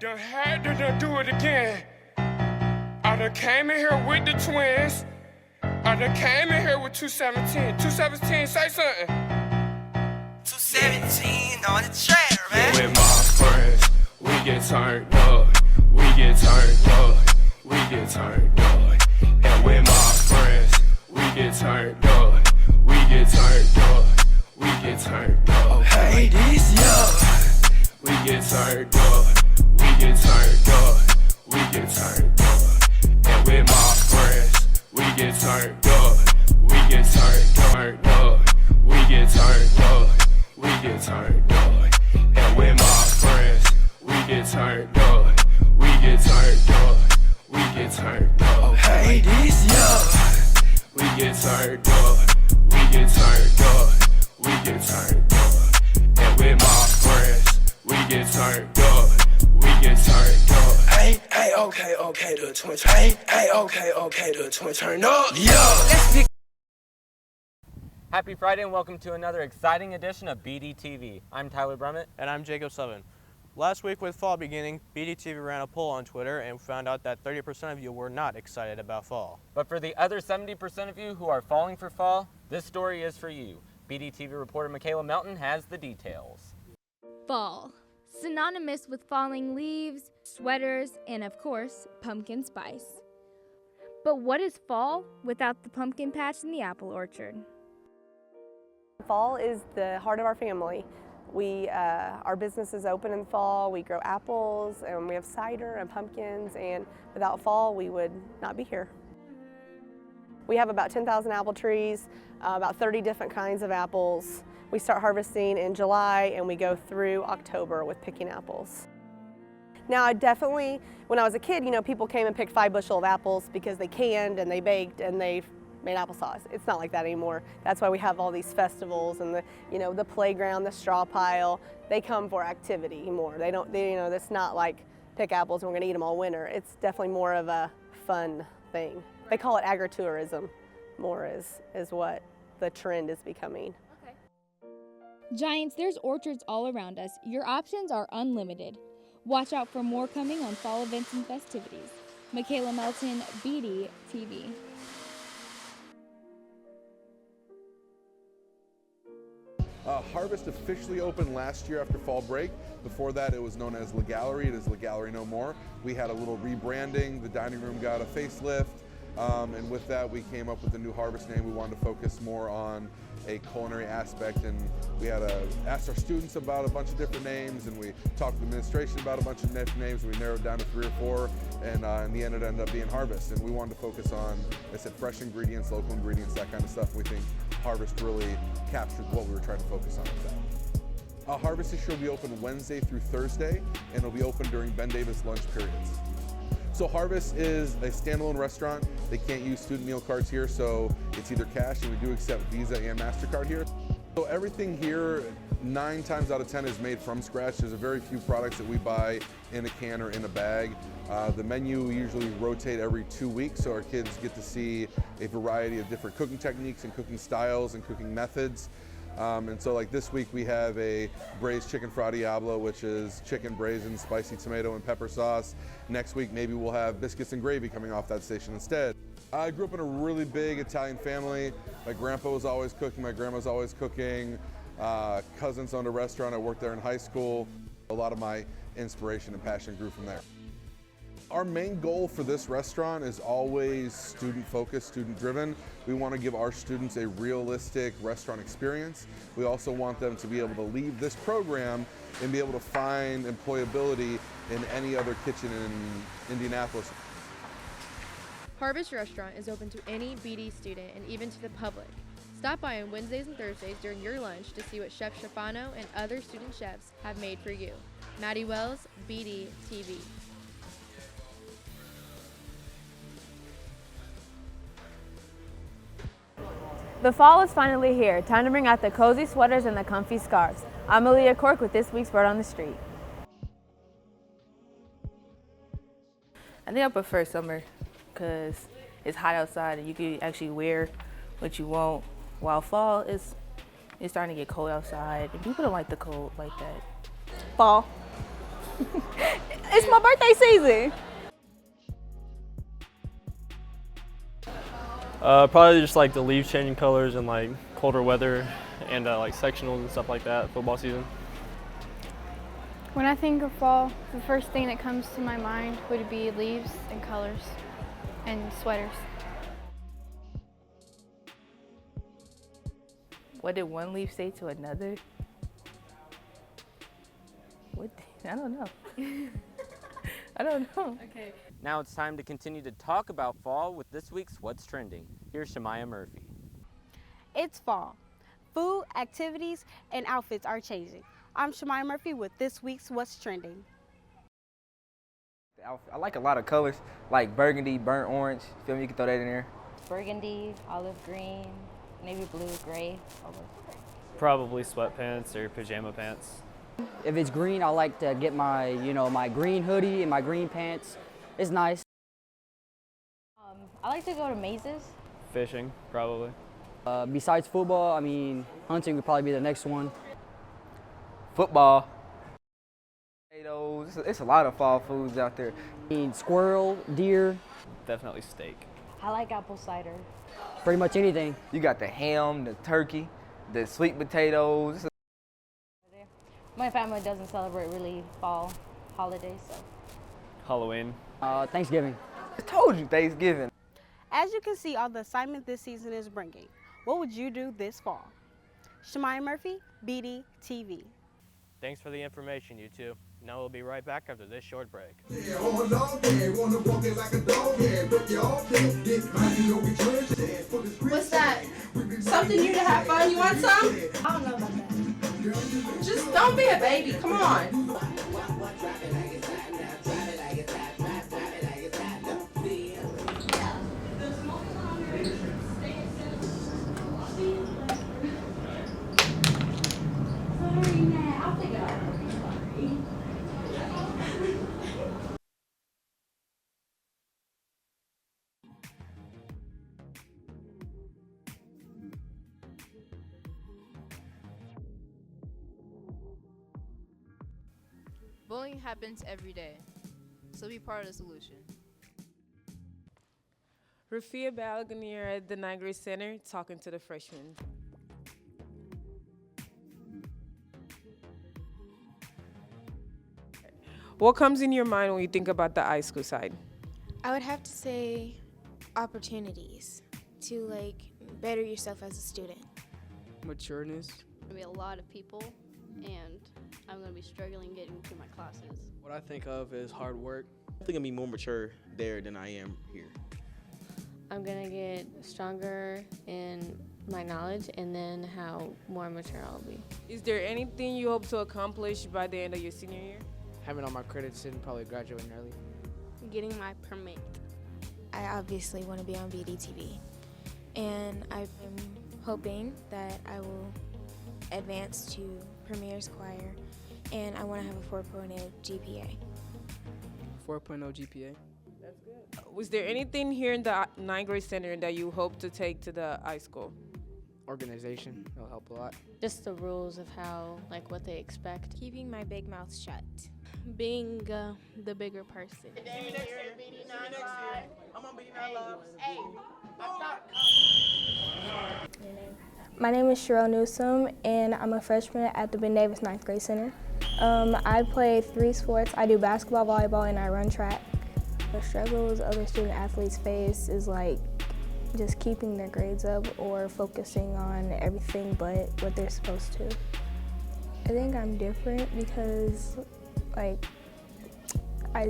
done had to done do it again. I done came in here with the twins. I done came in here with 217. 217, say something. 217 on the track, man. With my friends, we get turned up. We get turned up. We get turned up. And with my friends, we get turned up. We get turned up. We get turned up. Hey, this young. We get turned up. We get turned up. We get turned up. And with my friends, we get turned up. We get turned up. We get turned up. We get turned up. And with my friends, we get turned up. We get turned up. We get turned up. Hey, this young. We get turned up. We get turned up. We get turned up. And with my friends, we get turned up. We get turned up. Hey, okay, the twin. Hey, okay, the twin turn up. Yo, let's pick. Happy Friday and welcome to another exciting edition of BDTV. I'm Tyler Brummett. And I'm Jacob Sullivan. Last week with fall beginning, BDTV ran a poll on Twitter and found out that 30% of you were not excited about fall. But for the other 70% of you who are falling for fall, this story is for you. BDTV reporter Michaela Melton has the details. Fall, synonymous with falling leaves, sweaters, and of course, pumpkin spice. But what is fall without the pumpkin patch in the apple orchard? Fall is the heart of our family. Our business is open in fall. We grow apples and we have cider and pumpkins, and without fall we would not be here. We have about 10,000 apple trees, about 30 different kinds of apples. We start harvesting in July and we go through October with picking apples. Now, when I was a kid, people came and picked 5 bushel of apples because they canned and they baked and they made applesauce. It's not like that anymore. That's why we have all these festivals and the playground, the straw pile. They come for activity more. It's not like pick apples and we're gonna eat them all winter. It's definitely more of a fun thing. They call it agritourism more is what the trend is becoming. Okay. Giants, there's orchards all around us. Your options are unlimited. Watch out for more coming on fall events and festivities. Michaela Melton, BDTV. Harvest officially opened last year after fall break. Before that, it was known as Le Gallery. It is Le Gallery no more. We had a little rebranding. The dining room got a facelift. And with that, we came up with the new Harvest name. We wanted to focus more on a culinary aspect, and we had asked our students about a bunch of different names, and we talked to the administration about a bunch of different names, and we narrowed down to 3 or 4, and in the end it ended up being Harvest. And we wanted to focus on, I said, fresh ingredients, local ingredients, that kind of stuff. We think Harvest really captured what we were trying to focus on with that. Harvest this year will be open Wednesday through Thursday, and it'll be open during Ben Davis lunch periods. So Harvest is a standalone restaurant. They can't use student meal cards here, so it's either cash, and we do accept Visa and MasterCard here. So everything here, 9 times out of 10 is made from scratch. There's a very few products that we buy in a can or in a bag. The menu we usually rotate every 2 weeks, so our kids get to see a variety of different cooking techniques and cooking styles and cooking methods. And so like this week we have a braised chicken fra diablo, which is chicken braised in spicy tomato and pepper sauce. Next week maybe we'll have biscuits and gravy coming off that station instead. I grew up in a really big Italian family. My grandpa was always cooking, my grandma was always cooking. Cousins owned a restaurant, I worked there in high school. A lot of my inspiration and passion grew from there. Our main goal for this restaurant is always student-focused, student-driven. We want to give our students a realistic restaurant experience. We also want them to be able to leave this program and be able to find employability in any other kitchen in Indianapolis. Harvest Restaurant is open to any BD student and even to the public. Stop by on Wednesdays and Thursdays during your lunch to see what Chef Stefano and other student chefs have made for you. Maddie Wells, BD TV. The fall is finally here. Time to bring out the cozy sweaters and the comfy scarves. I'm Aaliyah Cork with this week's Word on the Street. I think I prefer summer because it's hot outside and you can actually wear what you want. While fall it's starting to get cold outside and people don't like the cold like that. Fall. It's my birthday season. Probably just like the leaves changing colors and like colder weather and like sectionals and stuff like that, football season. When I think of fall, the first thing that comes to my mind would be leaves and colors and sweaters. What did one leaf say to another? What? I don't know. I don't know. Okay. Now it's time to continue to talk about fall with this week's What's Trending. Here's Shemaya Murphy. It's fall. Food, activities, and outfits are changing. I'm Shemaya Murphy with this week's What's Trending. I like a lot of colors, like burgundy, burnt orange. Feel me? You can throw that in there. Burgundy, olive green, navy blue, gray. Probably sweatpants or pajama pants. If it's green, I like to get my, my green hoodie and my green pants. It's nice. I like to go to mazes. Fishing, probably. Besides football, hunting would probably be the next one. Football. Potatoes. It's a lot of fall foods out there. Squirrel, deer. Definitely steak. I like apple cider. Pretty much anything. You got the ham, the turkey, the sweet potatoes. My family doesn't celebrate really fall holidays, so. Halloween. Thanksgiving. I told you Thanksgiving. As you can see all the excitement this season is bringing, what would you do this fall? Shemaya Murphy, BD TV. Thanks for the information, you two. Now we'll be right back after this short break. What's that? Something new to have fun? You want some? I don't know about that. Just don't be a baby. Come on. Bullying happens every day, so be part of the solution. Rafia Balaganier at the 9th grade center talking to the freshmen. What comes in your mind when you think about the high school side? I would have to say opportunities to better yourself as a student. Matureness. There'll be a lot of people, and I'm going to be struggling getting through my classes. What I think of is hard work. I think I'll be more mature there than I am here. I'm going to get stronger in my knowledge and then how more mature I'll be. Is there anything you hope to accomplish by the end of your senior year? Having all my credits and probably graduating early. Getting my permit. I obviously want to be on BDTV, and I'm hoping that I will advance to Premier's Choir, and I want to have a 4.0 GPA. 4.0 GPA. That's good. Was there anything here in the 9th grade center that you hope to take to the high school? Organization, that'll help a lot. Just the rules of how, what they expect. Keeping my big mouth shut. Being the bigger person. My name is Cheryl Newsom, and I'm a freshman at the Ben Davis 9th grade center. I play 3 sports. I do basketball, volleyball, and I run track. The struggles other student athletes face is just keeping their grades up or focusing on everything but what they're supposed to. I think I'm different because I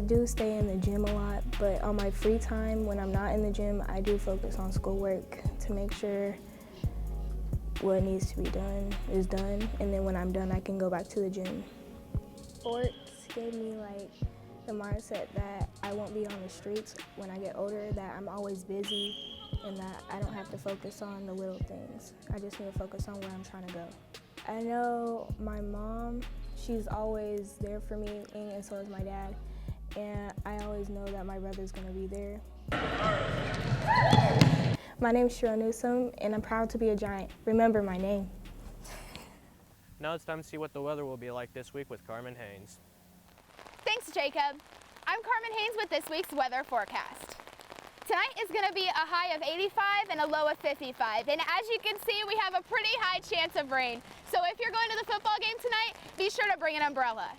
do stay in the gym a lot, but on my free time when I'm not in the gym, I do focus on schoolwork to make sure what needs to be done is done, and then when I'm done, I can go back to the gym. Sports gave me the mindset that I won't be on the streets when I get older, that I'm always busy, and that I don't have to focus on the little things. I just need to focus on where I'm trying to go. I know my mom, she's always there for me, and so is my dad, and I always know that my brother's gonna be there. My name is Cheryl Newsom, and I'm proud to be a Giant. Remember my name. Now it's time to see what the weather will be like this week with Carmen Haynes. Thanks Thanks, Jacob. I'm Carmen Haynes with this week's weather forecast. Tonight is going to be a high of 85 and a low of 55. And as you can see, we have a pretty high chance of rain. So if you're going to the football game tonight, be sure to bring an umbrella.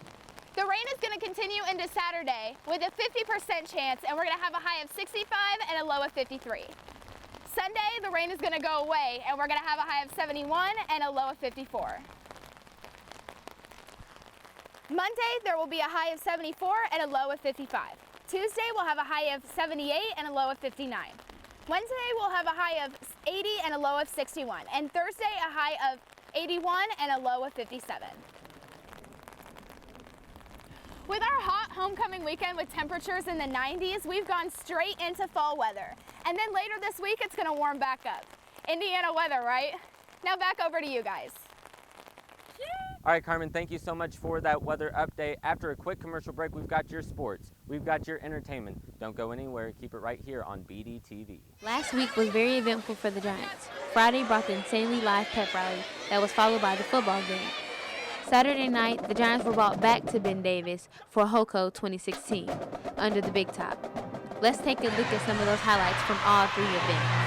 The rain is going to continue into Saturday with a 50% chance, and we're going to have a high of 65 and a low of 53. Sunday, the rain is going to go away, and we're going to have a high of 71 and a low of 54. Monday, there will be a high of 74 and a low of 55. Tuesday, we'll have a high of 78 and a low of 59. Wednesday, we'll have a high of 80 and a low of 61. And Thursday, a high of 81 and a low of 57. With our hot homecoming weekend with temperatures in the 90s, we've gone straight into fall weather. And then later this week, it's going to warm back up. Indiana weather, right? Now back over to you guys. All right, Carmen, thank you so much for that weather update. After a quick commercial break, we've got your sports. We've got your entertainment. Don't go anywhere. Keep it right here on BDTV. Last week was very eventful for the Giants. Friday brought the insanely live pep rally that was followed by the football game. Saturday night, the Giants were brought back to Ben Davis for HOCO 2016 under the Big Top. Let's take a look at some of those highlights from all three events.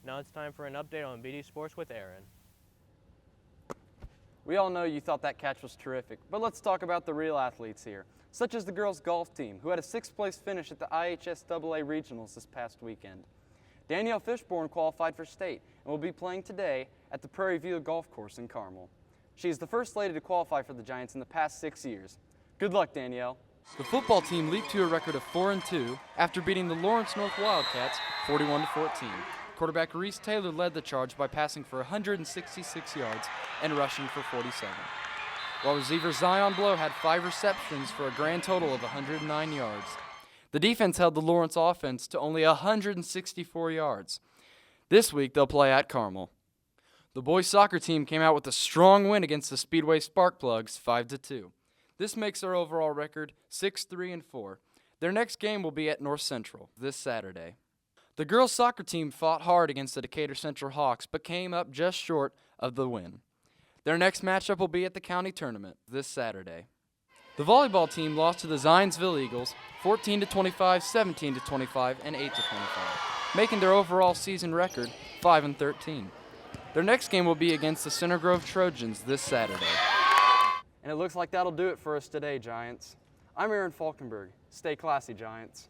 Now it's time for an update on BD Sports with Aaron. We all know you thought that catch was terrific, but let's talk about the real athletes here, such as the girls' golf team, who had a 6th place finish at the IHSAA Regionals this past weekend. Danielle Fishborn qualified for state and will be playing today at the Prairie View Golf Course in Carmel. She is the first lady to qualify for the Giants in the past 6 years. Good luck, Danielle. The football team leaped to a record of 4-2 after beating the Lawrence North Wildcats 41-14. Quarterback Reese Taylor led the charge by passing for 166 yards and rushing for 47. While receiver Zion Blow had 5 receptions for a grand total of 109 yards. The defense held the Lawrence offense to only 164 yards. This week they'll play at Carmel. The boys soccer team came out with a strong win against the Speedway Sparkplugs 5-2. This makes their overall record 6-3-4. Their next game will be at North Central this Saturday. The girls' soccer team fought hard against the Decatur Central Hawks, but came up just short of the win. Their next matchup will be at the county tournament this Saturday. The volleyball team lost to the Zionsville Eagles 14-25, 17-25, and 8-25, making their overall season record 5-13. Their next game will be against the Center Grove Trojans this Saturday. And it looks like that'll do it for us today, Giants. I'm Aaron Falkenberg. Stay classy, Giants.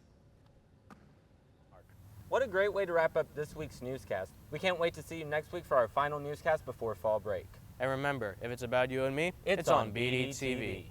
What a great way to wrap up this week's newscast. We can't wait to see you next week for our final newscast before fall break. And remember, if it's about you and me, it's on BDTV.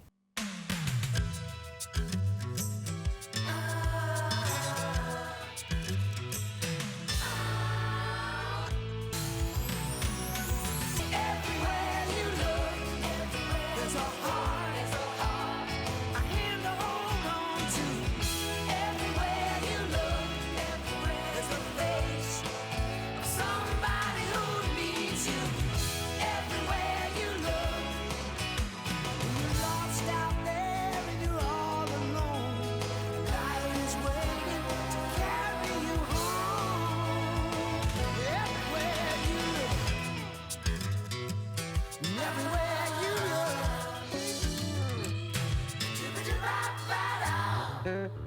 Everywhere you look.